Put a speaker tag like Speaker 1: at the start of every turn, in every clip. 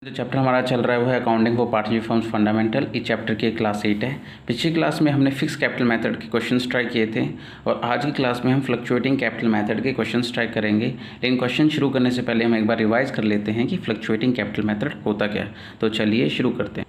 Speaker 1: जो चैप्टर हमारा चल रहा है वो है accounting for partnership firms fundamental. इस चैप्टर की क्लास 8 है। पिछली क्लास में हमने फिक्स कैपिटल मेथड के क्वेश्चंस ट्राई किए थे और आज की क्लास में हम फ्लक्चुएटिंग कैपिटल मेथड के क्वेश्चंस ट्राई करेंगे। लेकिन क्वेश्चन शुरू करने से पहले हम एक बार रिवाइज कर लेते हैं कि फ्लक्चुएटिंग कैपिटल मेथड होता क्या है। तो चलिए शुरू करते हैं।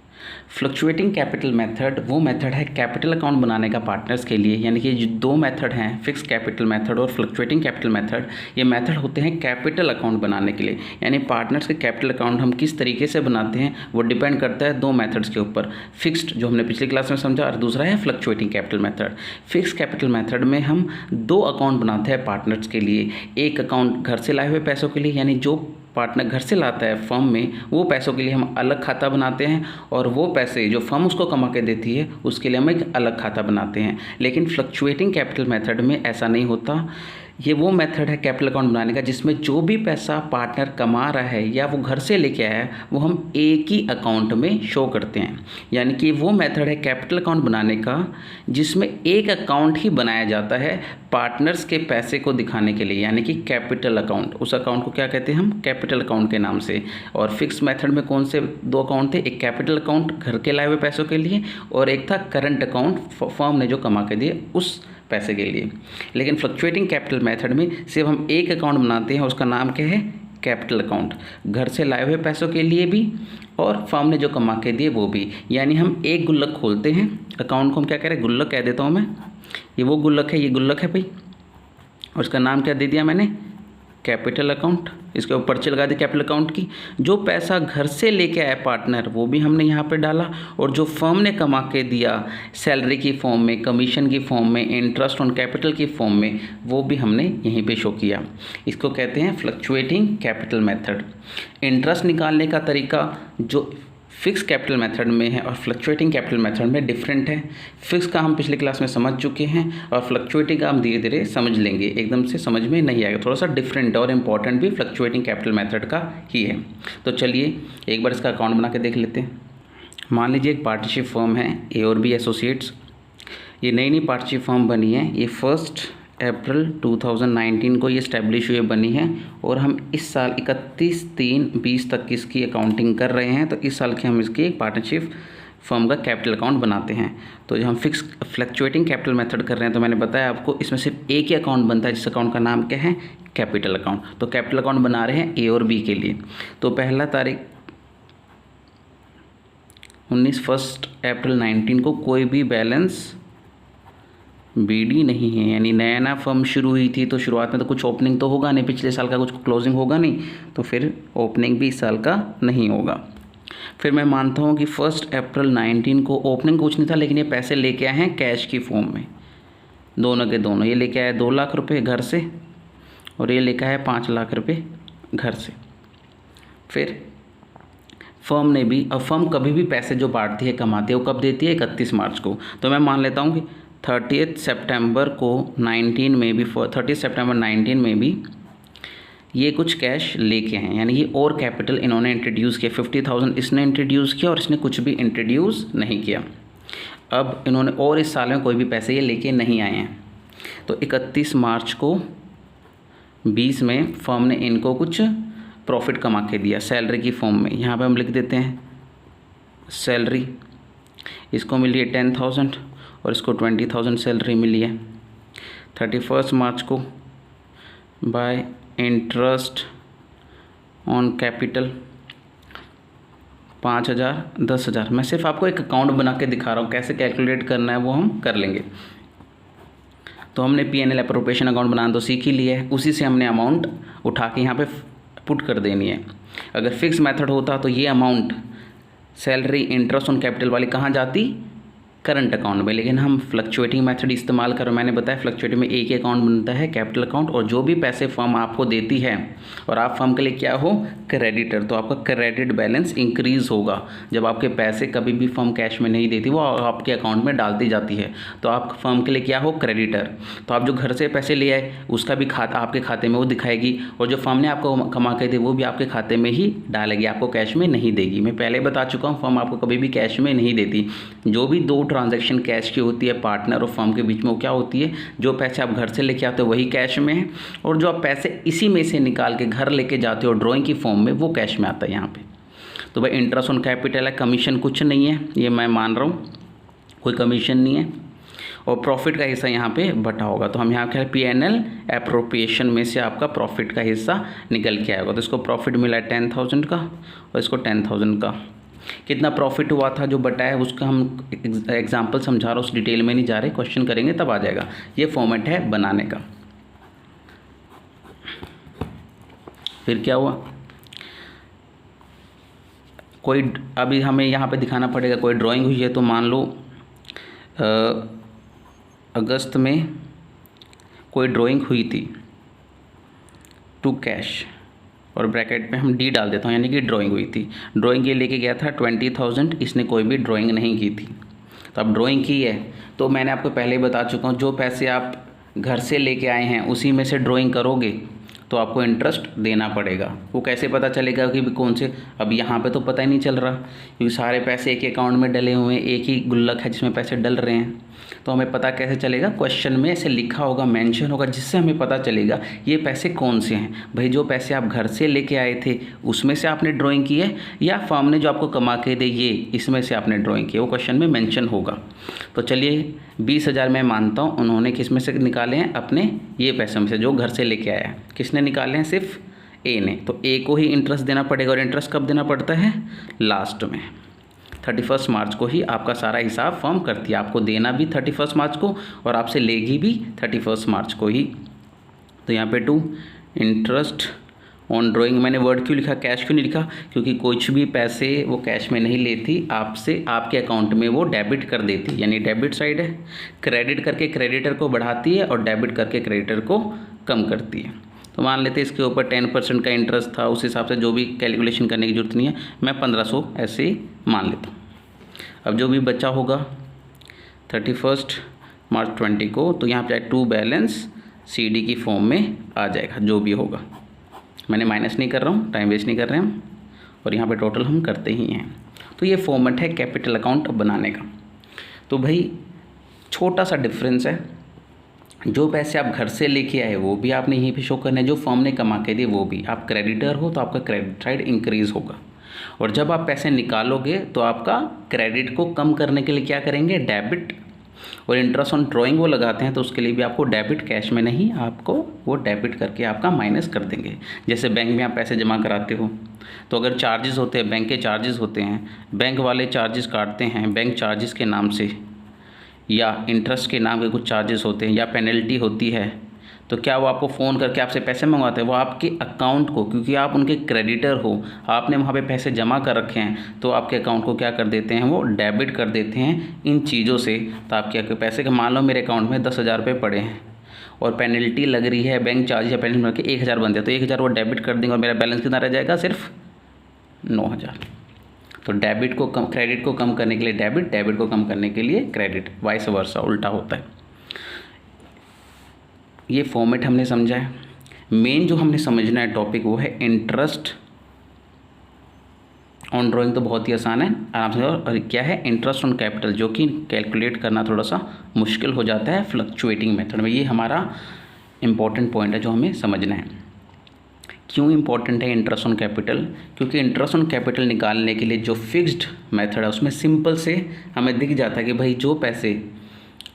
Speaker 1: फ्लक्चुएटिंग कैपिटल मेथड वो मेथड है कैपिटल अकाउंट बनाने का पार्टनर्स के लिए, यानी कि जो दो मेथड हैं फिक्स कैपिटल मेथड और फ्लक्चुएटिंग कैपिटल मेथड, ये मेथड होते हैं कैपिटल अकाउंट बनाने के लिए। यानी पार्टनर्स के कैपिटल अकाउंट हम किस तरीके से बनाते हैं वो डिपेंड करता है दो मेथड्स के ऊपर, फिक्स्ड जो हमने पिछली क्लास में समझा और दूसरा है fluctuating capital method. Fix capital method में हम दो अकाउंट बनाते हैं पार्टनर्स के लिए। एक अकाउंट घर से लाए हुए पैसों के लिए, यानी जो पार्टनर घर से लाता है फर्म में वो पैसों के लिए हम अलग खाता बनाते हैं, और वो पैसे जो फर्म उसको कमा के देती है उसके लिए हम एक अलग खाता बनाते हैं। लेकिन फ्लक्चुएटिंग कैपिटल मेथड में ऐसा नहीं होता। ये वो मेथड है कैपिटल अकाउंट बनाने का जिसमें जो भी पैसा पार्टनर कमा रहा है या वो घर से लेके आया है वो हम एक ही अकाउंट में शो करते हैं। यानी कि वो मेथड है कैपिटल अकाउंट बनाने का जिसमें एक अकाउंट ही बनाया जाता है पार्टनर्स के पैसे को दिखाने के लिए, यानी कि कैपिटल अकाउंट। उस अकाउंट को क्या कहते हैं हम? कैपिटल अकाउंट के नाम से। और फिक्स मेथड में कौन से दो अकाउंट थे? एक कैपिटल अकाउंट घर के लाए हुए पैसों के लिए और एक था करंट अकाउंट फर्म ने जो कमा के दिए उस पैसे के लिए। लेकिन फ्लक्चुएटिंग कैपिटल मेथड में सिर्फ हम एक अकाउंट बनाते हैं, उसका नाम क्या है? Capital account. घर से लाए हुए पैसों के लिए भी और फर्म ने जो कमा के दिए वो भी। यानी हम एक गुल्लक खोलते हैं, अकाउंट को हम क्या कह रहे हैं? गुल्लक कह देता हूँ मैं। ये वो गुल्लक है, ये गुल्लक है भाई, और उसका नाम क्या दे दिया मैंने? Capital account. इसके ऊपर पर्ची लगा दी कैपिटल अकाउंट की। जो पैसा घर से लेके आया पार्टनर वो भी हमने यहाँ पे डाला, और जो फर्म ने कमा के दिया सैलरी की फॉर्म में, कमीशन की फॉर्म में, इंटरेस्ट ऑन कैपिटल की फॉर्म में, वो भी हमने यहीं पे शो किया। इसको कहते हैं फ्लक्चुएटिंग कैपिटल मेथड। इंटरेस्ट निकालने का तरीका जो फिक्स कैपिटल मेथड में है और फ्लक्चुएटिंग कैपिटल मेथड में डिफरेंट है। फिक्स का हम पिछली क्लास में समझ चुके हैं और फ्लक्चुएटिंग का हम धीरे धीरे समझ लेंगे, एकदम से समझ में नहीं आएगा। थोड़ा सा डिफरेंट और इम्पॉर्टेंट भी फ्लक्चुएटिंग कैपिटल मेथड का ही है। तो चलिए एक बार इसका अकाउंट बना के देख लेते हैं। मान लीजिए एक पार्टनरशिप फर्म है ए और बी एसोसिएट्स। ये नई पार्टनरशिप फर्म बनी है, ये 1 अप्रैल 2019 को ये स्टैब्लिश हुई बनी है, और हम इस साल 31/3/20 तक इसकी अकाउंटिंग कर रहे हैं। तो इस साल के हम इसकी पार्टनरशिप फर्म का कैपिटल अकाउंट बनाते हैं। तो जब हम फिक्स फ्लक्चुएटिंग कैपिटल मेथड कर रहे हैं तो मैंने बताया आपको इसमें सिर्फ एक ही अकाउंट बनता है, जिस अकाउंट का नाम क्या है? Capital account. तो कैपिटल अकाउंट बना रहे हैं ए और बी के लिए। तो पहला तारीख 1 अप्रैल 19 को कोई भी बैलेंस बीडी नहीं है, यानी नया फर्म शुरू हुई थी तो शुरुआत में तो कुछ ओपनिंग तो होगा नहीं, पिछले साल का कुछ क्लोजिंग होगा नहीं, तो फिर ओपनिंग भी इस साल का नहीं होगा। फिर मैं मानता हूँ कि 1 अप्रैल 19 को ओपनिंग कुछ नहीं था, लेकिन ये पैसे लेके आए हैं कैश की फॉर्म में, दोनों के दोनों। ये लेके आए 2 लाख रुपये घर से और ये लेके आए 5 लाख रुपये घर से। फिर फर्म ने भी, अब फर्म कभी भी पैसे जो बांटती है कमाती है वो कब देती है? 31 मार्च को। तो मैं मान लेता हूँ कि 30 सितंबर को 19 में भी 30 सितंबर 19 में भी ये कुछ कैश लेके हैं, यानी ये और कैपिटल इन्होंने इंट्रोड्यूस किया। 50,000 इसने इंट्रोड्यूस किया और इसने कुछ भी इंट्रोड्यूस नहीं किया। अब इन्होंने और इस साल में कोई भी पैसे ये लेके नहीं आए हैं। तो 31 मार्च को 20 में फर्म ने इनको कुछ प्रॉफिट कमा के दिया सैलरी की फॉर्म में। यहाँ पे हम लिख देते हैं सैलरी, इसको मिली है 10,000 और इसको 20,000 सैलरी मिली है। 31 मार्च को बाय इंटरेस्ट ऑन कैपिटल 5,000 10,000। मैं सिर्फ आपको एक अकाउंट बना के दिखा रहा हूँ, कैसे कैलकुलेट करना है वो हम कर लेंगे। तो हमने P&L एप्रोप्रिएशन अकाउंट बनाना तो सीख ही लिया है, उसी से हमने अमाउंट उठा के यहाँ पे पुट कर देनी है। अगर फिक्स मेथड होता तो ये amount salary interest on capital वाली कहाँ जाती? करंट अकाउंट में। लेकिन हम फ्लक्चुएटिंग मेथड इस्तेमाल कर, मैंने बताया फ्लक्चुएटिंग में एक ही अकाउंट बनता है कैपिटल अकाउंट, और जो भी पैसे फर्म आपको देती है और आप फर्म के लिए क्या हो? क्रेडिटर, तो आपका क्रेडिट बैलेंस इंक्रीज़ होगा जब आपके पैसे कभी भी फर्म कैश में नहीं देती, वो आपके अकाउंट में डालती जाती है। तो आप फर्म के लिए क्या हो? क्रेडिटर। तो आप जो घर से पैसे ले आए उसका भी खाता आपके खाते में वो दिखाएगी, और जो फर्म ने आपको कमा के दी वो भी आपके खाते में ही डालेगी, आपको कैश में नहीं देगी। मैं पहले बता चुका हूँ फर्म आपको कभी भी कैश में नहीं देती। जो भी दो ट्रांजैक्शन कैश की होती है पार्टनर और फर्म के बीच में, वो क्या होती है? जो पैसे आप घर से लेके आते हो वही कैश में है, और जो आप पैसे इसी में से निकाल के घर लेके जाते हो ड्राइंग की फॉर्म में वो कैश में आता है यहाँ पे। तो भाई इंटरेस्ट ऑन कैपिटल है, कमीशन कुछ नहीं है, ये मैं मान रहा हूँ, कोई कमीशन नहीं है। और प्रॉफिट का हिस्सा यहाँ पे बटा होगा, तो हम यहाँ क्या P&L एप्रोप्रिएशन में से आपका प्रॉफिट का हिस्सा निकल के आएगा। तो इसको प्रॉफिट मिला है 10,000 का और इसको 10,000 का। कितना प्रॉफिट हुआ था जो बटा है उसका हम एग्जांपल समझा रहा हूँ, उस डिटेल में नहीं जा रहे, क्वेश्चन करेंगे तब आ जाएगा। ये फॉर्मेट है बनाने का। फिर क्या हुआ, कोई अभी हमें यहाँ पे दिखाना पड़ेगा, कोई ड्राइंग हुई है तो मान लो अगस्त में कोई ड्राइंग हुई थी टू कैश, और ब्रैकेट में हम डी डाल देता हूँ, यानी कि ड्राइंग हुई थी। ड्राइंग ये लेके गया था 20,000, इसने कोई भी ड्राइंग नहीं की थी। तो अब ड्राइंग की है तो मैंने आपको पहले ही बता चुका हूँ, जो पैसे आप घर से लेके आए हैं उसी में से ड्राइंग करोगे तो आपको इंटरेस्ट देना पड़ेगा। वो कैसे पता चलेगा कि कौन से, अब यहाँ पे तो पता ही नहीं चल रहा क्योंकि सारे पैसे एक ही अकाउंट में डले हुए हैं, एक ही गुल्लक है जिसमें पैसे डल रहे हैं। तो हमें पता कैसे चलेगा, क्वेश्चन में ऐसे लिखा होगा, मेंशन होगा, जिससे हमें पता चलेगा ये पैसे कौन से हैं। भाई जो पैसे आप घर से लेके आए थे उसमें से आपने ड्राइंग की है, या फर्म ने जो आपको कमा के दे ये इसमें से आपने ड्राइंग की है, वो क्वेश्चन में मेंशन होगा। तो चलिए 20,000 मैं मानता हूँ उन्होंने किस में से निकाले हैं, अपने ये पैसे में से जो घर से लेके आया है। किसने निकाले हैं, सिर्फ ए ने। तो ए को ही इंटरेस्ट देना पड़ेगा, और इंटरेस्ट कब देना पड़ता है, लास्ट में 31 मार्च को ही आपका सारा हिसाब फर्म करती है। आपको देना भी 31 मार्च को और आपसे लेगी भी 31 मार्च को ही। तो यहाँ पे टू इंटरेस्ट ऑन ड्राइंग, मैंने वर्ड क्यों लिखा, कैश क्यों नहीं लिखा, क्योंकि कुछ भी पैसे वो कैश में नहीं लेती, आपसे आपके अकाउंट में वो डेबिट कर देती, यानी डेबिट साइड है। क्रेडिट करके क्रेडिटर को बढ़ाती है और डेबिट करके क्रेडिटर को कम करती है। तो मान लेते हैं इसके ऊपर 10% का इंटरेस्ट था, उस हिसाब से जो भी कैलकुलेशन करने की जरूरत नहीं है, मैं 1500 ऐसे ही मान लेता हूँ। अब जो भी बचा होगा 31 मार्च 20 को, तो यहाँ पे टू बैलेंस CD की फॉर्म में आ जाएगा, जो भी होगा। मैंने माइनस नहीं कर रहा हूँ, टाइम वेस्ट नहीं कर रहे हम, और यहाँ पे टोटल हम करते ही हैं। तो ये फॉर्मेट है कैपिटल अकाउंट बनाने का। तो भाई छोटा सा डिफरेंस है, जो पैसे आप घर से लेके आए वो भी आपने यहीं पे शो करना है, जो फर्म ने कमा के दिए वो भी। आप क्रेडिटर हो तो आपका क्रेडिट साइड इंक्रीज़ होगा, और जब आप पैसे निकालोगे तो आपका क्रेडिट को कम करने के लिए क्या करेंगे, डेबिट। और इंटरेस्ट ऑन ड्राइंग वो लगाते हैं तो उसके लिए भी आपको डेबिट, कैश में नहीं, आपको वो डेबिट करके आपका माइनस कर देंगे। जैसे बैंक में आप पैसे जमा कराते हो तो अगर चार्जेस होते हैं, बैंक के चार्जेस होते हैं, बैंक वाले चार्जेस काटते हैं बैंक चार्जेस के नाम से, या इंटरेस्ट के नाम के कुछ चार्जेस होते हैं, या पेनल्टी होती है, तो क्या वो आपको फ़ोन करके आपसे पैसे मंगवाते हैं, वो आपके अकाउंट को, क्योंकि आप उनके क्रेडिटर हो, आपने वहाँ पे पैसे जमा कर रखे हैं, तो आपके अकाउंट को क्या कर देते हैं, वो डेबिट कर देते हैं इन चीज़ों से। तो आपके पैसे, मान लो मेरे अकाउंट में 10,000 रुपये पड़े हैं और पेनल्टी लग रही है, बैंक चार्ज या पेनल्टी लग के 1,000 बनते हैं, तो 1,000 वो डेबिट कर देंगे और मेरा बैलेंस कितना रह जाएगा, सिर्फ 9,000। तो डेबिट को कम, क्रेडिट को कम करने के लिए डेबिट, डेबिट को कम करने के लिए क्रेडिट, वाइस वर्सा, उल्टा होता है। ये फॉर्मेट हमने समझा है। मेन जो हमने समझना है टॉपिक वो है इंटरेस्ट ऑन ड्राइंग। तो बहुत ही आसान है, आराम से। और क्या है, इंटरेस्ट ऑन कैपिटल, जो कि कैलकुलेट करना थोड़ा सा मुश्किल हो जाता है फ्लक्चुएटिंग मेथड में। ये हमारा इंपॉर्टेंट पॉइंट है जो हमें समझना है। क्यों इंपॉर्टेंट है इंटरेस्ट ऑन कैपिटल, क्योंकि इंटरेस्ट ऑन कैपिटल निकालने के लिए जो फिक्स्ड मेथड है उसमें सिंपल से हमें दिख जाता है कि भाई जो पैसे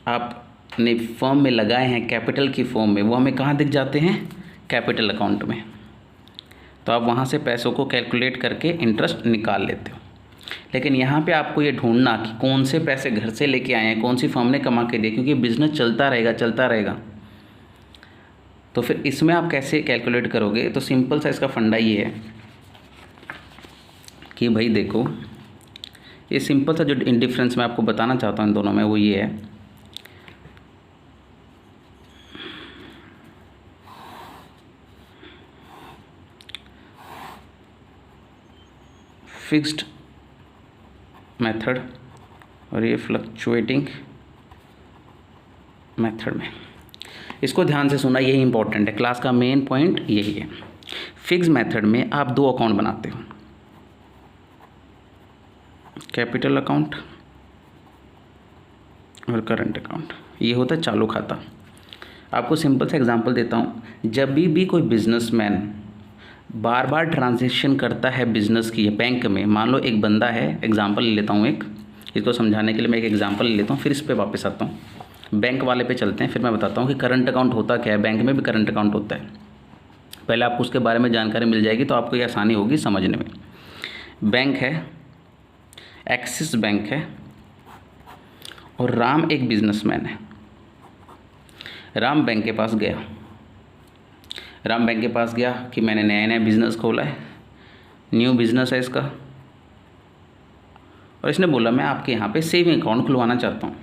Speaker 1: आपने फर्म में लगाए हैं कैपिटल की फॉर्म में, वो हमें कहाँ दिख जाते हैं, कैपिटल अकाउंट में। तो आप वहाँ से पैसों को कैलकुलेट करके इंटरेस्ट निकाल लेते हो। लेकिन यहाँ पे आपको ये ढूंढना कि कौन से पैसे घर से लेके आए हैं, कौन सी फर्म ने कमा के दिए, क्योंकि बिजनेस चलता रहेगा। तो फिर इसमें आप कैसे कैलकुलेट करोगे, तो सिंपल सा इसका फंडा ये है कि भाई देखो, ये सिंपल सा जो डिफरेंस मैं आपको बताना चाहता हूँ इन दोनों में वो ये है, फिक्स्ड मेथड और ये फ्लक्चुएटिंग मेथड में। इसको ध्यान से सुना, यही इंपॉर्टेंट है, क्लास का मेन पॉइंट यही है। फिक्स मेथड में आप दो अकाउंट बनाते हो, कैपिटल अकाउंट और करंट अकाउंट। ये होता है चालू खाता। आपको सिंपल सा एग्जांपल देता हूँ। जब भी कोई बिजनेसमैन बार बार ट्रांजैक्शन करता है बिजनेस की बैंक में। मान लो एक बंदा है, एग्जांपल ले लेता हूँ एक, इसको समझाने के लिए मैं एक एग्जांपल ले लेता हूँ, फिर इस पे वापस आता हूँ। बैंक वाले पे चलते हैं, फिर मैं बताता हूँ कि करंट अकाउंट होता क्या है। बैंक में भी करंट अकाउंट होता है, पहले आपको उसके बारे में जानकारी मिल जाएगी तो आपको ये आसानी होगी समझने में। बैंक है, एक्सिस बैंक है, और राम एक बिजनेसमैन है। राम बैंक के पास गया, राम बैंक के पास गया कि मैंने नया नया बिज़नेस खोला है, न्यू बिज़नेस है इसका, और इसने बोला मैं आपके यहाँ पे सेविंग अकाउंट खुलवाना चाहता हूँ।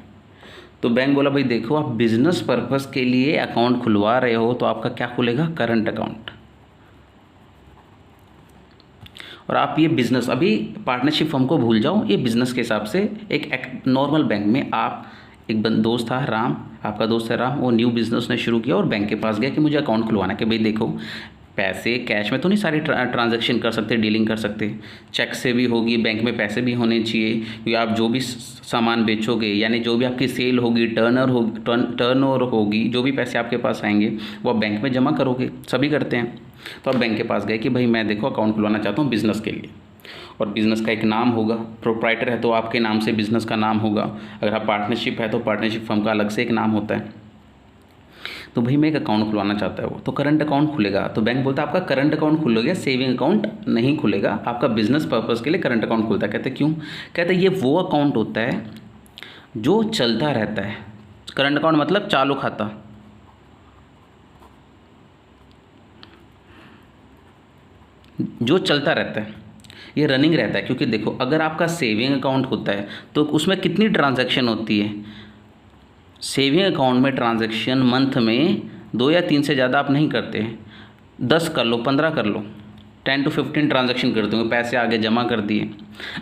Speaker 1: तो बैंक बोला भाई देखो, आप बिज़नेस पर्पस के लिए अकाउंट खुलवा रहे हो तो आपका क्या खुलेगा, करंट अकाउंट। और आप ये बिज़नेस, अभी पार्टनरशिप फर्म को भूल जाओ, ये बिज़नेस के हिसाब से एक नॉर्मल बैंक में आप, एक दोस्त था राम, आपका दोस्त है राम, वो न्यू बिज़नेस ने शुरू किया और बैंक के पास गया कि मुझे अकाउंट खुलवाना है। कि भाई देखो, पैसे कैश में तो नहीं सारे ट्रांजैक्शन कर सकते, डीलिंग कर सकते, चेक से भी होगी, बैंक में पैसे भी होने चाहिए, क्योंकि आप जो भी सामान बेचोगे, यानी जो भी आपकी सेल होगी, टर्नओवर होगी, जो भी पैसे आपके पास आएंगे वो आप बैंक में जमा करोगे, सभी करते हैं। तो आप बैंक के पास गए कि भाई मैं देखो अकाउंट खुलवाना चाहता हूँ बिज़नेस के लिए, और बिज़नेस का एक नाम होगा, प्रोप्राइटर है तो आपके नाम से बिज़नेस का नाम होगा, अगर आप पार्टनरशिप है तो पार्टनरशिप फर्म का अलग से एक नाम होता है। तो भाई मैं एक अकाउंट खुलवाना चाहता है वो, तो करंट अकाउंट खुलेगा। तो बैंक बोलता है आपका करंट अकाउंट खुलेगा, सेविंग अकाउंट नहीं खुलेगा, आपका बिजनेस पर्पस के लिए करंट अकाउंट खुलता है। कहते क्यों? कहते ये वो अकाउंट होता है जो चलता रहता है। करंट अकाउंट मतलब चालू खाता, जो चलता रहता है, ये रनिंग रहता है। क्योंकि देखो, अगर आपका सेविंग अकाउंट होता है तो उसमें कितनी ट्रांजैक्शन होती है? सेविंग अकाउंट में ट्रांजैक्शन मंथ में 2 या 3 से ज़्यादा आप नहीं करते, 10 कर लो, 15 कर लो, 10 to 15 ट्रांजैक्शन करते होंगे, पैसे आगे जमा कर दिए।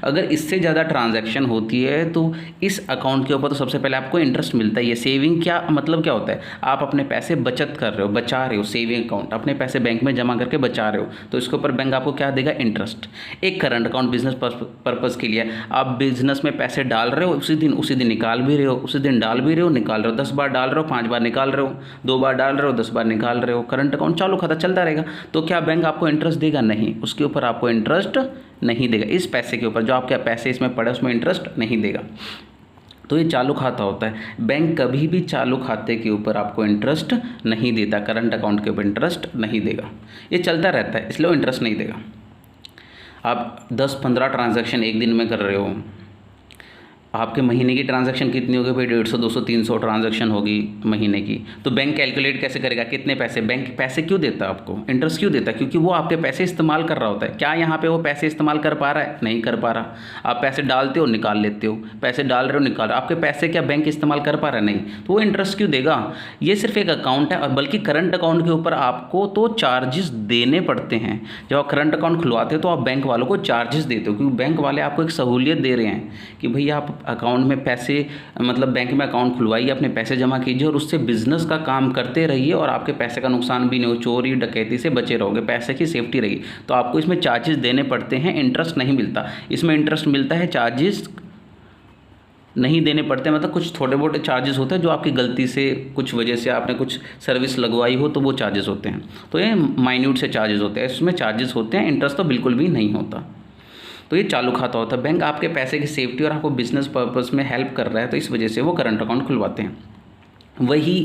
Speaker 1: अगर इससे ज़्यादा ट्रांजैक्शन होती है तो इस अकाउंट के ऊपर तो सबसे पहले आपको इंटरेस्ट मिलता ही है। सेविंग क्या मतलब क्या होता है? आप अपने पैसे बचत कर रहे हो, बचा रहे हो, सेविंग अकाउंट, अपने पैसे बैंक में जमा करके बचा रहे हो, तो इसके ऊपर बैंक आपको क्या देगा? इंटरेस्ट। एक करंट अकाउंट बिजनेस पर्पज़ के लिए, आप बिजनेस में पैसे डाल रहे हो, उसी दिन निकाल भी रहे हो, उसी दिन डाल भी रहे हो, निकाल रहे हो, 10 बार डाल रहे हो, 5 बार निकाल रहे हो, 2 बार डाल रहे हो, 10 बार निकाल रहे हो, करंट अकाउंट चालू खाता चलता रहेगा। तो क्या बैंक आपको इंटरेस्ट देगा? नहीं, उसके ऊपर आपको इंटरेस्ट नहीं देगा। इस पैसे के ऊपर, जो आपके पैसे इसमें पड़े उसमें इंटरेस्ट नहीं देगा। तो ये चालू खाता होता है। बैंक कभी भी चालू खाते के ऊपर आपको इंटरेस्ट नहीं देता, करंट अकाउंट के ऊपर इंटरेस्ट नहीं देगा, ये चलता रहता है, इसलिए वो इंटरेस्ट नहीं देगा। आप 10-15 ट्रांजैक्शन एक दिन में कर रहे हो, आपके महीने की ट्रांजैक्शन कितनी होगी भाई? 150, 200, 300 ट्रांजैक्शन होगी महीने की। तो बैंक कैलकुलेट कैसे करेगा कितने पैसे? बैंक पैसे क्यों देता है आपको, इंटरेस्ट क्यों देता है? क्योंकि वो आपके पैसे इस्तेमाल कर रहा होता है। क्या यहाँ पे वो पैसे इस्तेमाल कर पा रहा है? नहीं कर पा रहा। आप पैसे डालते हो, निकाल लेते हो, पैसे डाल रहे हो, निकाल रहे हो, आपके पैसे क्या बैंक इस्तेमाल कर पा रहा है? नहीं, तो वो इंटरेस्ट क्यों देगा? ये सिर्फ एक अकाउंट है। और बल्कि करंट अकाउंट के ऊपर आपको तो चार्जेस देने पड़ते हैं। जब आप करंट अकाउंट खुलवाते हो तो आप बैंक वालों को चार्जेस देते हो, क्योंकि बैंक वाले आपको एक सहूलियत दे रहे हैं कि भैया आप अकाउंट में पैसे, मतलब बैंक में अकाउंट खुलवाइए, अपने पैसे जमा कीजिए और उससे बिजनेस का काम करते रहिए, और आपके पैसे का नुकसान भी नहीं हो, चोरी डकैती से बचे रहोगे, पैसे की सेफ्टी रहेगी। तो आपको इसमें चार्जेस देने पड़ते हैं, इंटरेस्ट नहीं मिलता। इसमें इंटरेस्ट मिलता है, चार्जेस नहीं देने पड़ते। मतलब कुछ थोड़े बहुत चार्जेस होते हैं जो आपकी गलती से, कुछ वजह से आपने कुछ सर्विस लगवाई हो तो वो चार्जेस होते हैं। तो ये माइन्यूट से चार्जेस होते हैं, इसमें चार्जेस होते हैं, इंटरेस्ट तो बिल्कुल भी नहीं होता। तो ये चालू खाता होता है। बैंक आपके पैसे की सेफ्टी और आपको बिजनेस पर्पस में हेल्प कर रहा है, तो इस वजह से वो करंट अकाउंट खुलवाते हैं। वही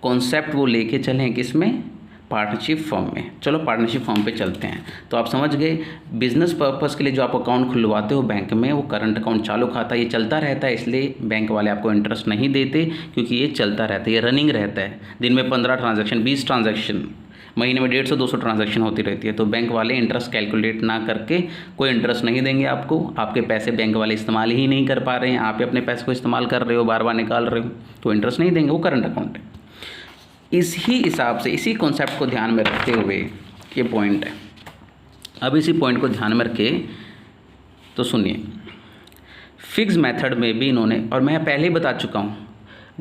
Speaker 1: कॉन्सेप्ट वो लेके चले हैं किसमें? पार्टनरशिप फर्म में। चलो पार्टनरशिप फर्म पे चलते हैं। तो आप समझ गए, बिजनेस पर्पस के लिए जो आप अकाउंट खुलवाते हो बैंक में, वो करंट अकाउंट चालू खाता, ये चलता रहता है, इसलिए बैंक वाले आपको इंटरेस्ट नहीं देते, क्योंकि ये चलता रहता है, ये रनिंग रहता है। दिन में 15 ट्रांजैक्शन, 20 ट्रांजैक्शन, महीने में 150-200 ट्रांजैक्शन होती रहती है। तो बैंक वाले इंटरेस्ट कैलकुलेट ना करके कोई इंटरेस्ट नहीं देंगे आपको। आपके पैसे बैंक वाले इस्तेमाल ही नहीं कर पा रहे हैं, आप अपने पैसे को इस्तेमाल कर रहे हो, बार बार निकाल रहे हो, तो इंटरेस्ट नहीं देंगे, वो करंट अकाउंट है। इसी हिसाब से, इसी कॉन्सेप्ट को ध्यान में रखते हुए ये पॉइंट है। अब इसी पॉइंट को ध्यान में रखे तो सुनिए, फिक्स मेथड में भी इन्होंने, और मैं पहले ही बता चुका हूँ,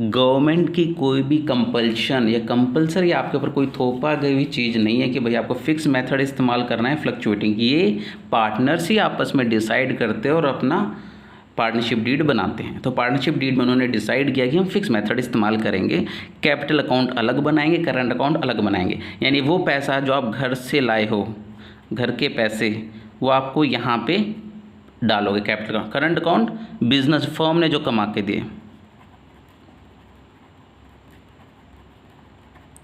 Speaker 1: गवर्नमेंट की कोई भी कंपल्शन या कंपलसरी आपके ऊपर कोई थोपा गई हुई चीज़ नहीं है कि भाई आपको फिक्स मेथड इस्तेमाल करना है फ्लक्चुएटिंग। ये पार्टनर्स ही आपस में डिसाइड करते हैं और अपना पार्टनरशिप डीड बनाते हैं। तो पार्टनरशिप डीड में उन्होंने डिसाइड किया कि हम फिक्स मेथड इस्तेमाल करेंगे, कैपिटल अकाउंट अलग बनाएंगे, करंट अकाउंट अलग बनाएंगे। यानी वो पैसा जो आप घर से लाए हो, घर के पैसे वो आपको यहाँ पे डालोगे capital account. Current account business firm ने जो कमा के दिए।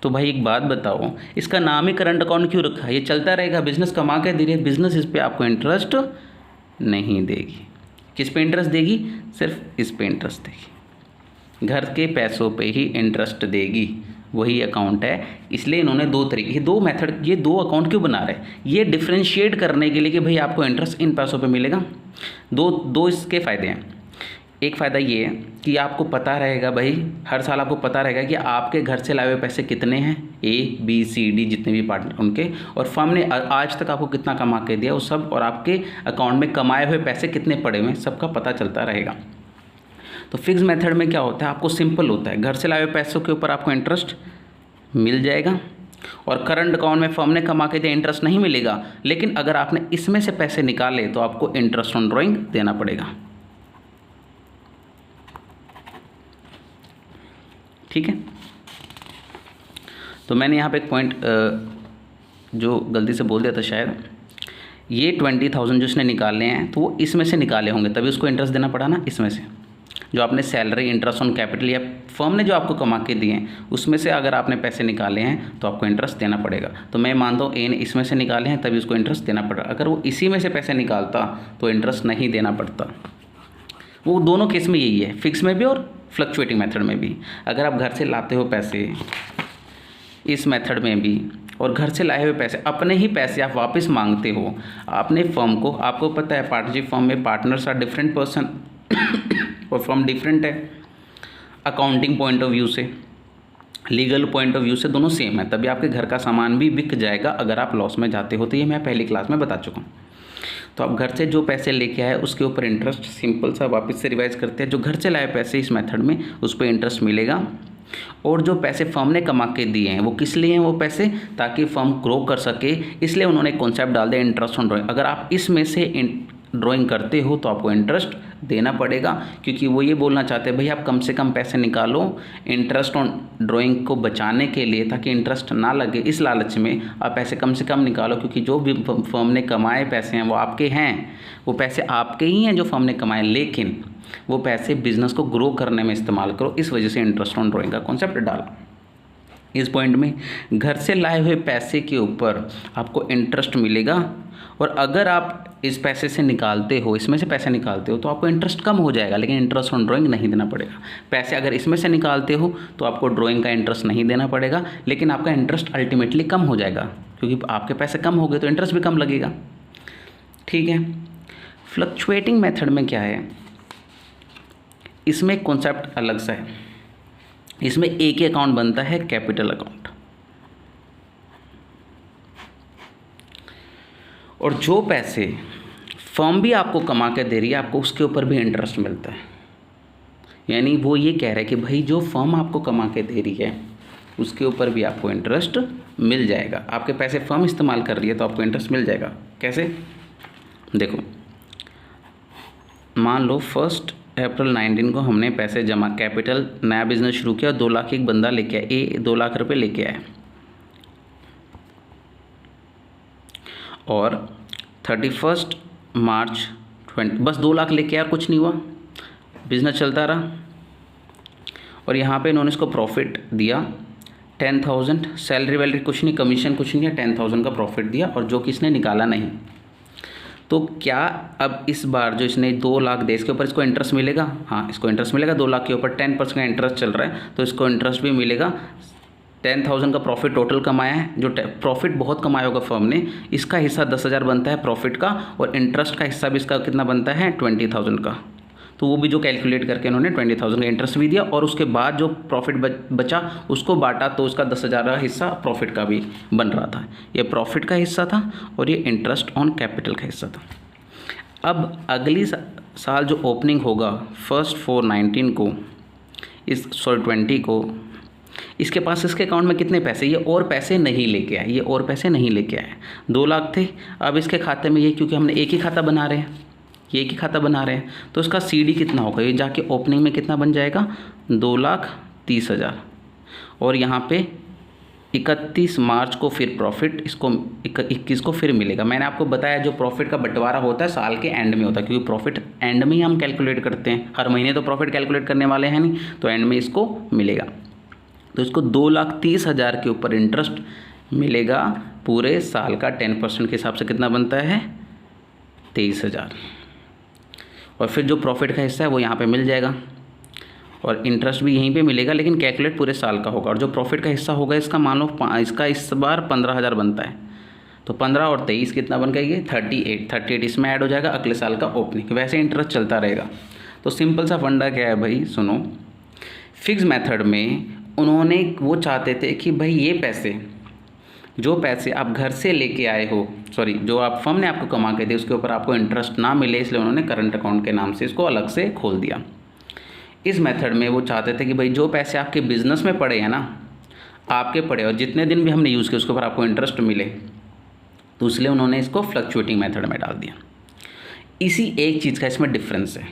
Speaker 1: तो भाई एक बात बताओ, इसका नाम ही करंट अकाउंट क्यों रखा है? ये चलता रहेगा, बिजनेस कमा के दे रही है, बिजनेस इस पे आपको इंटरेस्ट नहीं देगी। किस पे इंटरेस्ट देगी? सिर्फ इस पे इंटरेस्ट देगी, घर के पैसों पे ही इंटरेस्ट देगी, वही अकाउंट है। इसलिए इन्होंने दो तरीके, दो मेथड, ये दो अकाउंट क्यों बना रहे हैं? ये डिफ्रेंशिएट करने के लिए कि भाई आपको इंटरेस्ट इन पैसों पे मिलेगा। दो इसके फ़ायदे हैं। एक फ़ायदा ये है कि आपको पता रहेगा भाई, हर साल आपको पता रहेगा कि आपके घर से लाए हुए पैसे कितने हैं, ए बी सी डी जितने भी पार्टनर उनके, और फर्म ने आज तक आपको कितना कमा के दिया वो सब, और आपके अकाउंट में कमाए हुए पैसे कितने पड़े हुए हैं, सबका पता चलता रहेगा। तो फिक्स मेथड में क्या होता है, आपको सिंपल होता है, घर से लाए हुए पैसों के ऊपर आपको इंटरेस्ट मिल जाएगा, और करंट अकाउंट में फर्म ने कमा के दिया इंटरेस्ट नहीं मिलेगा। लेकिन अगर आपने इसमें से पैसे निकाले तो आपको इंटरेस्ट ऑन ड्राइंग देना पड़ेगा। ठीक है, तो मैंने यहाँ पे एक पॉइंट जो गलती से बोल दिया था शायद, ये 20,000 जो उसने निकाले हैं तो वो इसमें से निकाले होंगे, तभी उसको इंटरेस्ट देना पड़ा ना। इसमें से जो आपने सैलरी, इंटरेस्ट ऑन कैपिटल या फर्म ने जो आपको कमा के दिए हैं उसमें से अगर आपने पैसे निकाले हैं तो आपको इंटरेस्ट देना पड़ेगा। तो मैं मानता हूँ ए ने इसमें से निकाले हैं तभी उसको इंटरेस्ट देना पड़ा। अगर वो इसी में से पैसे निकालता तो इंटरेस्ट नहीं देना पड़ता। वो दोनों केस में यही है, फिक्स में भी और फ्लक्चुएटिंग मेथड में भी। अगर आप घर से लाते हो पैसे इस मेथड में भी, और घर से लाए हुए पैसे, अपने ही पैसे आप वापस मांगते हो आपने फर्म को, आपको पता है पार्टनरशिप फर्म में पार्टनर्स आर डिफरेंट पर्सन और फर्म डिफरेंट है, अकाउंटिंग पॉइंट ऑफ व्यू से, लीगल पॉइंट ऑफ व्यू से दोनों सेम है, तभी आपके घर का सामान भी बिक जाएगा अगर आप लॉस में जाते हो। तो ये मैं पहली क्लास में बता चुका हूँ। तो आप घर से जो पैसे लेके आए उसके ऊपर इंटरेस्ट, सिंपल सा वापस से रिवाइज करते हैं, जो घर से लाए पैसे इस मेथड में उस पर इंटरेस्ट मिलेगा। और जो पैसे फर्म ने कमा के दिए हैं वो किस लिए हैं? वो पैसे ताकि फर्म ग्रो कर सके, इसलिए उन्होंने कॉन्सेप्ट डाल दिया इंटरेस्ट ऑन ड्राइंग। अगर आप इसमें से ड्राइंग करते हो तो आपको इंटरेस्ट देना पड़ेगा, क्योंकि वो ये बोलना चाहते हैं भाई आप कम से कम पैसे निकालो इंटरेस्ट ऑन ड्राइंग को बचाने के लिए, ताकि इंटरेस्ट ना लगे इस लालच में आप पैसे कम से कम निकालो, क्योंकि जो भी फर्म ने कमाए पैसे हैं वो आपके हैं, वो पैसे आपके ही हैं जो फर्म ने कमाए, लेकिन वो पैसे बिजनेस को ग्रो करने में इस्तेमाल करो, इस वजह से इंटरेस्ट ऑन ड्राइंग का कॉन्सेप्ट डाला। इस पॉइंट में घर से लाए हुए पैसे के ऊपर आपको इंटरेस्ट मिलेगा, और अगर आप इस पैसे से निकालते हो, इसमें से पैसे निकालते हो तो आपको इंटरेस्ट कम हो जाएगा, लेकिन इंटरेस्ट ऑन ड्राइंग नहीं देना पड़ेगा। पैसे अगर इसमें से निकालते हो तो आपको ड्राइंग का इंटरेस्ट नहीं देना पड़ेगा, लेकिन आपका इंटरेस्ट अल्टीमेटली कम हो जाएगा, क्योंकि आपके पैसे कम हो गए तो इंटरेस्ट भी कम लगेगा। ठीक है, फ्लक्चुएटिंग मेथड में क्या है, इसमें कॉन्सेप्ट अलग सा है। इसमें एक ही अकाउंट बनता है, कैपिटल अकाउंट, और जो पैसे फर्म भी आपको कमा के दे रही है आपको उसके ऊपर भी इंटरेस्ट मिलता है। यानी वो ये कह रहे हैं कि भाई जो फर्म आपको कमा के दे रही है उसके ऊपर भी आपको इंटरेस्ट मिल जाएगा। आपके पैसे फर्म इस्तेमाल कर रही है तो आपको इंटरेस्ट मिल जाएगा। कैसे? देखो, मान लो 1 अप्रैल 19 को हमने पैसे जमा, कैपिटल नया बिजनेस शुरू किया, 2 लाख एक बंदा लेके आया, ए 2 लाख रुपए लेके आया, और 31 मार्च 20 बस 2 लाख लेके आया, कुछ नहीं हुआ, बिजनेस चलता रहा। और यहाँ पे इन्होंने इसको प्रॉफिट दिया 10,000, सैलरी वैलरी कुछ नहीं, कमीशन कुछ नहीं है, 10,000 का प्रॉफिट दिया, और जो कि इसने निकाला नहीं। तो क्या अब इस बार जो इसने 2 लाख दे, इसके ऊपर इसको इंटरेस्ट मिलेगा? हाँ, इसको इंटरेस्ट मिलेगा। 2 लाख के ऊपर 10% का इंटरेस्ट चल रहा है तो इसको इंटरेस्ट भी मिलेगा। 10,000 का प्रॉफिट टोटल कमाया है, जो प्रॉफिट बहुत कमाया होगा फर्म ने, इसका हिस्सा 10,000 बनता है प्रॉफिट का, और इंटरेस्ट का हिस्सा भी इसका कितना बनता है 20,000 का। तो वो भी जो कैलकुलेट करके इन्होंने 20,000 का इंटरेस्ट भी दिया, और उसके बाद जो प्रॉफिट बचा उसको बांटा, तो उसका 10,000 का हिस्सा प्रॉफिट का भी बन रहा था। ये प्रॉफिट का हिस्सा था और ये इंटरेस्ट ऑन कैपिटल का हिस्सा था। अब अगली साल जो ओपनिंग होगा 1/4/19 को, 20 को, इसके पास इसके अकाउंट में कितने पैसे, ये और पैसे नहीं लेके आए, ये और पैसे नहीं लेके आए। 2 लाख थे, अब इसके खाते में ये, क्योंकि हमने एक ही खाता बना रहे हैं, ये एक ही खाता बना रहे हैं, तो इसका CD कितना होगा, ये जाके ओपनिंग में कितना बन जाएगा 2,30,000, और यहाँ पे 31 मार्च को फिर प्रॉफिट इसको 21 को फिर मिलेगा। मैंने आपको बताया जो प्रॉफिट का बंटवारा होता है साल के एंड में होता है, क्योंकि प्रॉफिट एंड में ही हम कैलकुलेट करते हैं, हर महीने तो प्रॉफिट कैलकुलेट करने वाले हैं नहीं, तो एंड में इसको मिलेगा। तो इसको 2,30,000 के ऊपर इंटरेस्ट मिलेगा पूरे साल का। 10% के हिसाब से कितना बनता है? 23,000। और फिर जो प्रॉफिट का हिस्सा है वो यहाँ पे मिल जाएगा और इंटरेस्ट भी यहीं पे मिलेगा, लेकिन कैलकुलेट पूरे साल का होगा। और जो प्रॉफिट का हिस्सा होगा इसका, मान लो इसका इस बार 15,000 बनता है, तो 15 और 23 कितना बन गया? ये 38 इसमें ऐड हो जाएगा अगले साल का ओपनिंग। वैसे इंटरेस्ट चलता रहेगा। तो सिंपल सा फंडा क्या है भाई, सुनो। फिक्स मेथड में उन्होंने वो चाहते थे कि भाई ये पैसे, जो पैसे आप घर से लेके आए हो, सॉरी जो आप फर्म ने आपको कमा के दिए उसके ऊपर आपको इंटरेस्ट ना मिले, इसलिए उन्होंने करंट अकाउंट के नाम से इसको अलग से खोल दिया। इस मेथड में वो चाहते थे कि भाई जो पैसे आपके बिजनेस में पड़े हैं ना, आपके पड़े और जितने दिन भी हमने यूज़ किया उसके ऊपर आपको इंटरेस्ट मिले, तो इसलिए उन्होंने इसको फ्लक्चुएटिंग मेथड में डाल दिया। इसी एक चीज़ का इसमें डिफरेंस है।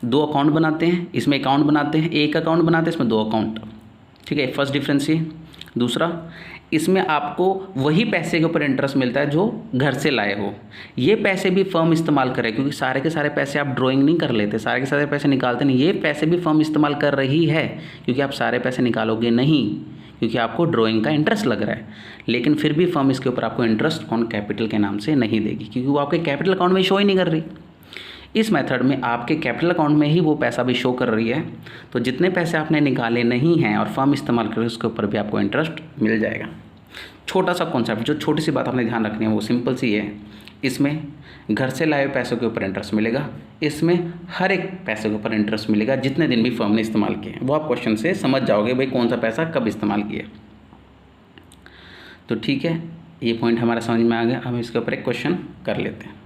Speaker 1: 2 अकाउंट बनाते हैं, इसमें अकाउंट बनाते हैं, एक अकाउंट बनाते हैं, इसमें 2 अकाउंट। ठीक है, फर्स्ट डिफरेंस ये। दूसरा, इसमें आपको वही पैसे के ऊपर इंटरेस्ट मिलता है जो घर से लाए हो। ये पैसे भी फर्म इस्तेमाल करे, क्योंकि सारे के सारे पैसे आप ड्राइंग नहीं कर लेते, सारे के सारे पैसे निकालते नहीं। ये पैसे भी फर्म इस्तेमाल कर रही है, क्योंकि आप सारे पैसे निकालोगे नहीं, क्योंकि आपको ड्राइंग का इंटरेस्ट लग रहा है। लेकिन फिर भी फर्म इसके ऊपर आपको इंटरेस्ट ऑन कैपिटल के नाम से नहीं देगी, क्योंकि वो आपके कैपिटल अकाउंट में शो ही नहीं कर रही। इस मेथड में आपके कैपिटल अकाउंट में ही वो पैसा भी शो कर रही है, तो जितने पैसे आपने निकाले नहीं हैं और फर्म इस्तेमाल करे उसके ऊपर भी आपको इंटरेस्ट मिल जाएगा। छोटा सा कॉन्सेप्ट, जो छोटी सी बात आपने ध्यान रखनी है वो सिंपल सी है। इसमें घर से लाए हुए पैसों के ऊपर इंटरेस्ट मिलेगा, इसमें हर एक पैसे के ऊपर इंटरेस्ट मिलेगा जितने दिन भी फर्म ने इस्तेमाल किए। वो आप क्वेश्चन से समझ जाओगे भाई कौन सा पैसा कब इस्तेमाल किया। तो ठीक है, ये पॉइंट हमारा समझ में आ गया। हम इसके ऊपर एक क्वेश्चन कर लेते हैं।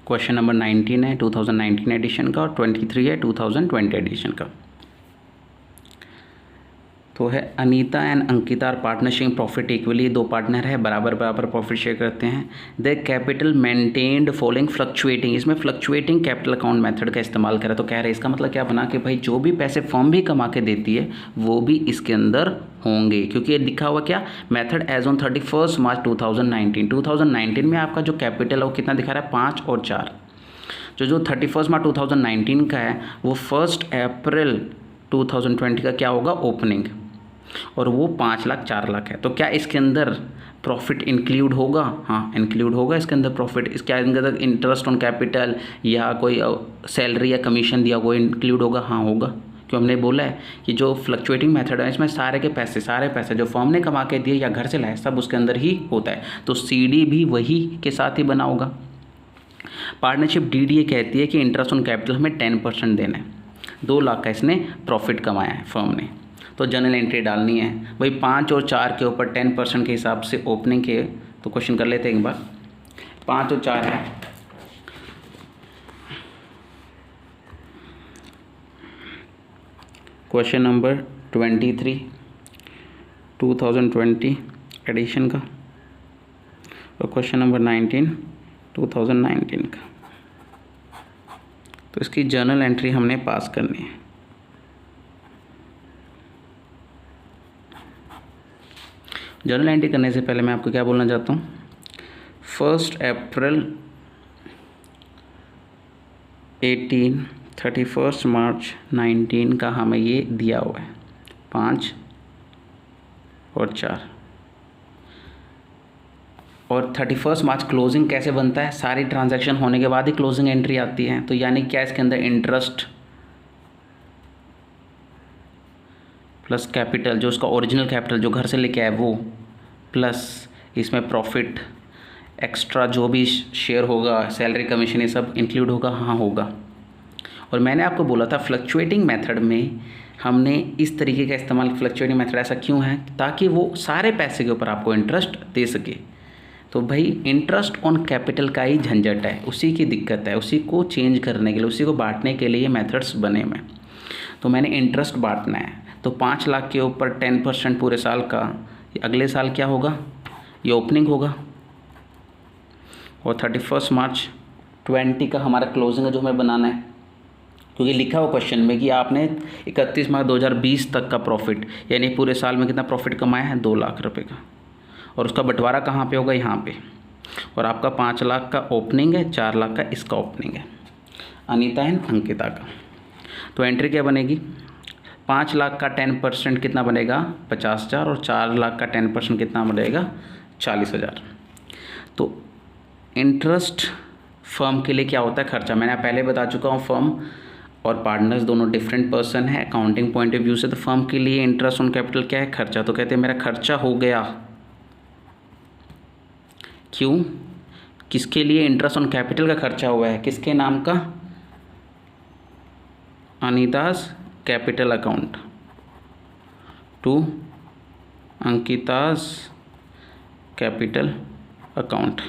Speaker 1: क्वेश्चन नंबर 19 है 2019 एडिशन का और 23 है 2020 एडिशन का। तो है Anita and Ankita are partnership profit equally. 2 partner है, बराबर बराबर प्रॉफिट शेयर करते हैं। The capital maintained following fluctuating. इसमें फ्लक्चुएटिंग कैपिटल अकाउंट मेथड का इस्तेमाल करें। तो कह रहे हैं इसका मतलब क्या बना कि भाई जो भी पैसे फर्म भी कमा के देती है वो भी इसके अंदर होंगे, क्योंकि ये लिखा हुआ क्या, मेथड एज ऑन 31 मार्च 2019। 2019 में आपका जो कैपिटल है वो कितना दिखा रहा है, 5 और 4। जो 31 मार्च 2019 का है वो 1 अप्रैल 2020 का क्या होगा, ओपनिंग, और वो 5 लाख 4 लाख है। तो क्या इसके अंदर प्रॉफिट इंक्लूड होगा? हाँ, इंक्लूड होगा इसके अंदर प्रॉफिट। इसके अंदर इंटरेस्ट ऑन कैपिटल या कोई सैलरी या कमीशन दिया वो इंक्लूड होगा? हाँ होगा, क्यों हमने बोला है कि जो फ्लक्चुएटिंग मेथड है इसमें सारे पैसे जो फर्म ने कमा के दिए या घर से लाए सब उसके अंदर ही होता है। तो CD भी वही के साथ ही बना होगा। पार्टनरशिप DD ये कहती है कि इंटरेस्ट ऑन कैपिटल हमें 10% देना है। 2 लाख का इसने प्रॉफिट कमाया है फर्म ने, तो जर्नल एंट्री डालनी है भाई। 5 और 4 के ऊपर 10% के हिसाब से ओपनिंग के। तो क्वेश्चन कर लेते हैं एक बार। 5 और 4 है, क्वेश्चन नंबर 23 2020 एडिशन का और क्वेश्चन नंबर 19 2019 का। तो इसकी जर्नल एंट्री हमने पास करनी है। जर्नल एंट्री करने से पहले मैं आपको क्या बोलना चाहता हूँ, 1 अप्रैल 18, 31 मार्च 19 का हमें ये दिया हुआ है, 5 और 4। और 31 मार्च क्लोजिंग कैसे बनता है, सारी ट्रांजैक्शन होने के बाद ही क्लोजिंग एंट्री आती है। तो यानी क्या, इसके अंदर इंटरेस्ट प्लस कैपिटल, जो उसका ओरिजिनल कैपिटल जो घर से लेके आया वो, प्लस इसमें प्रॉफिट एक्स्ट्रा जो भी शेयर होगा, सैलरी कमीशन, ये सब इंक्लूड होगा? हाँ होगा। और मैंने आपको बोला था फ्लक्चुएटिंग मेथड में हमने इस तरीके का इस्तेमाल, फ्लक्चुएटिंग मेथड ऐसा क्यों है, ताकि वो सारे पैसे के ऊपर आपको इंटरेस्ट दे सके। तो भाई इंटरेस्ट ऑन कैपिटल का ही झंझट है, उसी की दिक्कत है, उसी को चेंज करने के लिए, उसी को बांटने के लिए मेथड्स बने हुए। तो मैंने इंटरेस्ट बांटना है, तो 5 लाख के ऊपर 10% पूरे साल का, अगले साल क्या होगा, ये ओपनिंग होगा। और 31 मार्च 20 का हमारा क्लोजिंग है जो हमें बनाना है, क्योंकि लिखा हुआ क्वेश्चन में कि आपने 31 मार्च 2020 तक का प्रॉफिट यानी पूरे साल में कितना प्रॉफिट कमाया है, 2 लाख रुपए का, और उसका बंटवारा कहाँ पे होगा, यहाँ पे, और आपका 5 लाख का ओपनिंग है, 4 लाख का इसका ओपनिंग है, अनीता एंड अंकिता का। तो एंट्री क्या बनेगी, 5 लाख का 10% कितना बनेगा, 50,000, और 4 लाख का 10% कितना बनेगा, 40,000। तो इंटरेस्ट फर्म के लिए क्या होता है, खर्चा। मैंने पहले बता चुका हूँ, फर्म और पार्टनर्स दोनों डिफरेंट पर्सन है अकाउंटिंग पॉइंट ऑफ व्यू से। तो फर्म के लिए इंटरेस्ट ऑन कैपिटल क्या है, खर्चा। तो कहते हैं मेरा खर्चा हो गया, क्यों, किसके लिए, इंटरेस्ट ऑन कैपिटल का खर्चा हुआ है, किसके नाम का, Anita's capital account to Ankita's capital account.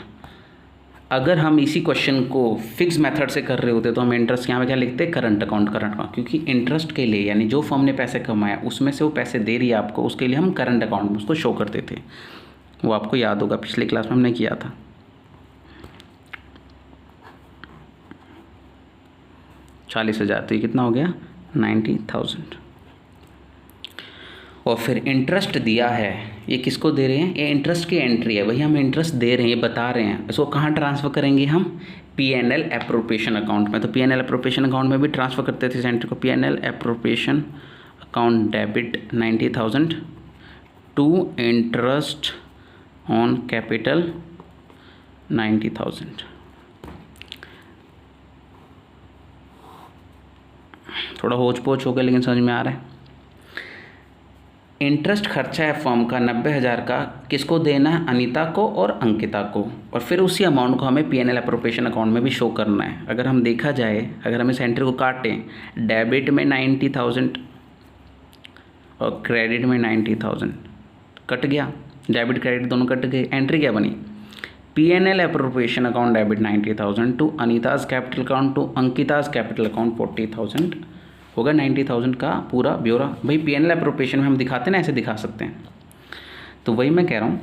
Speaker 1: अगर हम इसी क्वेश्चन को फिक्स मेथड से कर रहे होते तो हम इंटरेस्ट यहाँ पे क्या लिखते, करंट अकाउंट, क्योंकि इंटरेस्ट के लिए यानी जो फर्म ने पैसे कमाया उसमें से वो पैसे दे रही है आपको, उसके लिए हम करंट अकाउंट में उसको शो करते थे। वो आपको याद होगा, पिछली क्लास में हमने किया था। $40,000, तो ये कितना हो गया, 90,000। और फिर इंटरेस्ट दिया है, ये किसको दे रहे हैं, ये इंटरेस्ट की एंट्री है, वही हम इंटरेस्ट दे रहे हैं, ये बता रहे हैं। इसको कहाँ ट्रांसफ़र करेंगे हम, P&L एप्रोप्रिएशन अकाउंट में। तो P&L एप्रोप्रिएशन अकाउंट में भी ट्रांसफ़र करते थे इस एंट्री को, P&L appropriation account debit 90,000 to interest on capital 90,000। थोड़ा होच पोच हो गया लेकिन समझ में आ रहा है। इंटरेस्ट खर्चा है फर्म का 90,000 का, किसको देना है, अनीता को और अंकिता को, और फिर उसी अमाउंट को हमें P&L एप्रोप्रिएशन अकाउंट में भी शो करना है। अगर हम देखा जाए, अगर हम इस एंट्री को काटें, डेबिट में 90,000 और क्रेडिट में 90,000, कट गया, डेबिट क्रेडिट दोनों कट गए, एंट्री क्या बनी, P&L appropriation account debit 90,000 to Anita's capital account to Ankita's capital account 40,000 होगा। 90,000 का पूरा ब्यौरा। भाई P&L एप्रोप्रिएशन में हम दिखाते हैं ना, ऐसे दिखा सकते हैं। तो वही मैं कह रहा हूँ,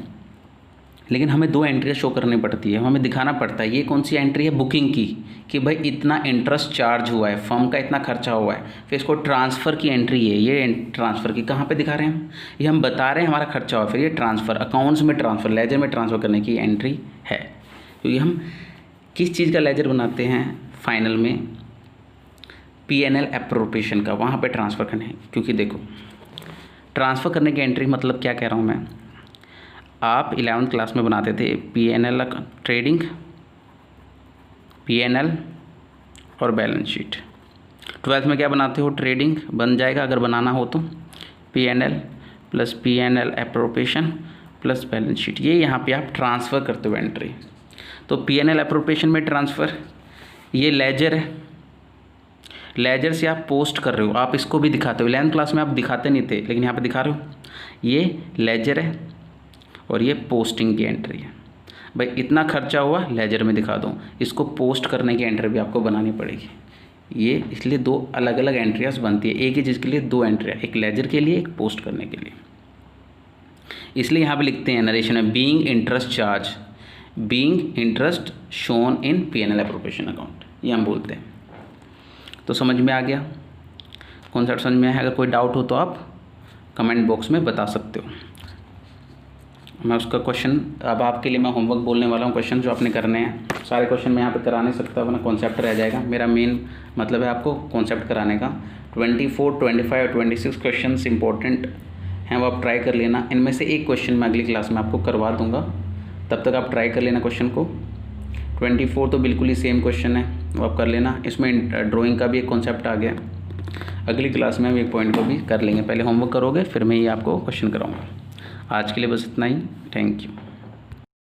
Speaker 1: लेकिन हमें 2 एंट्रियाँ शो करनी पड़ती है, हमें दिखाना पड़ता है। ये कौन सी एंट्री है, बुकिंग की, कि भाई इतना इंटरेस्ट चार्ज हुआ है, फर्म का इतना खर्चा हुआ है। फिर इसको ट्रांसफ़र की एंट्री है, ये ट्रांसफ़र की कहाँ पे दिखा रहे हैं हम, ये हम बता रहे हैं हमारा खर्चा हुआ, फिर ये ट्रांसफ़र अकाउंट्स में ट्रांसफ़र, लेजर में ट्रांसफ़र करने की एंट्री है। क्योंकि हम किस चीज़ का लेजर बनाते हैं फाइनल में, P&L एप्रोप्रिएशन का, वहाँ पे ट्रांसफ़र करने हैं। क्योंकि देखो ट्रांसफ़र करने की एंट्री मतलब क्या कह रहा हूँ मैं, आप 11th क्लास में बनाते थे P&L ट्रेडिंग, P&L और बैलेंस शीट। 12th में क्या बनाते हो, ट्रेडिंग बन जाएगा अगर बनाना हो तो, P&L plus P&L appropriation plus balance sheet, ये यहाँ पे आप ट्रांसफ़र करते हो एंट्री। तो P&L एप्रोप्रिएशन में ट्रांसफ़र, ये लेजर है, लेजर से आप पोस्ट कर रहे हो, आप इसको भी दिखाते हो। 11th क्लास में आप दिखाते नहीं थे लेकिन यहाँ पे दिखा रहे हो, ये लेजर है और ये पोस्टिंग की एंट्री है। भाई इतना खर्चा हुआ, लेजर में दिखा दूँ, इसको पोस्ट करने की एंट्री भी आपको बनानी पड़ेगी। ये इसलिए 2 अलग अलग एंट्रियाँ बनती है, एक ही चीज़ के लिए 2 एंट्रियाँ, एक लेजर के लिए, एक पोस्ट करने के लिए। इसलिए यहाँ पे लिखते हैं नरेशन में, being interest charge, being interest shown in P&L appropriation account, ये हम बोलते हैं। तो समझ में आ गया, कॉन्सेप्ट समझ में आया। अगर कोई डाउट हो तो आप कमेंट बॉक्स में बता सकते हो, मैं उसका क्वेश्चन, अब आपके लिए मैं होमवर्क बोलने वाला हूँ, क्वेश्चन जो आपने करने हैं। सारे क्वेश्चन मैं यहाँ पे करा नहीं सकता, वरना कॉन्सेप्ट रह जाएगा। मेरा मेन मतलब है आपको कॉन्सेप्ट कराने का। 24, 25 और 26 क्वेश्चन इंपॉर्टेंट हैं, वो आप ट्राई कर लेना। इनमें से एक क्वेश्चन मैं अगली क्लास में आपको करवा दूँगा, तब तक आप ट्राई कर लेना क्वेश्चन को। 24 तो बिल्कुल ही सेम क्वेश्चन है, वो आप कर लेना। इसमें ड्राइंग का भी एक कॉन्सेप्ट आ गया, अगली क्लास में हम एक पॉइंट को भी कर लेंगे। पहले होमवर्क करोगे, फिर मैं ये आपको क्वेश्चन कराऊंगा। आज के लिए बस इतना ही, थैंक यू।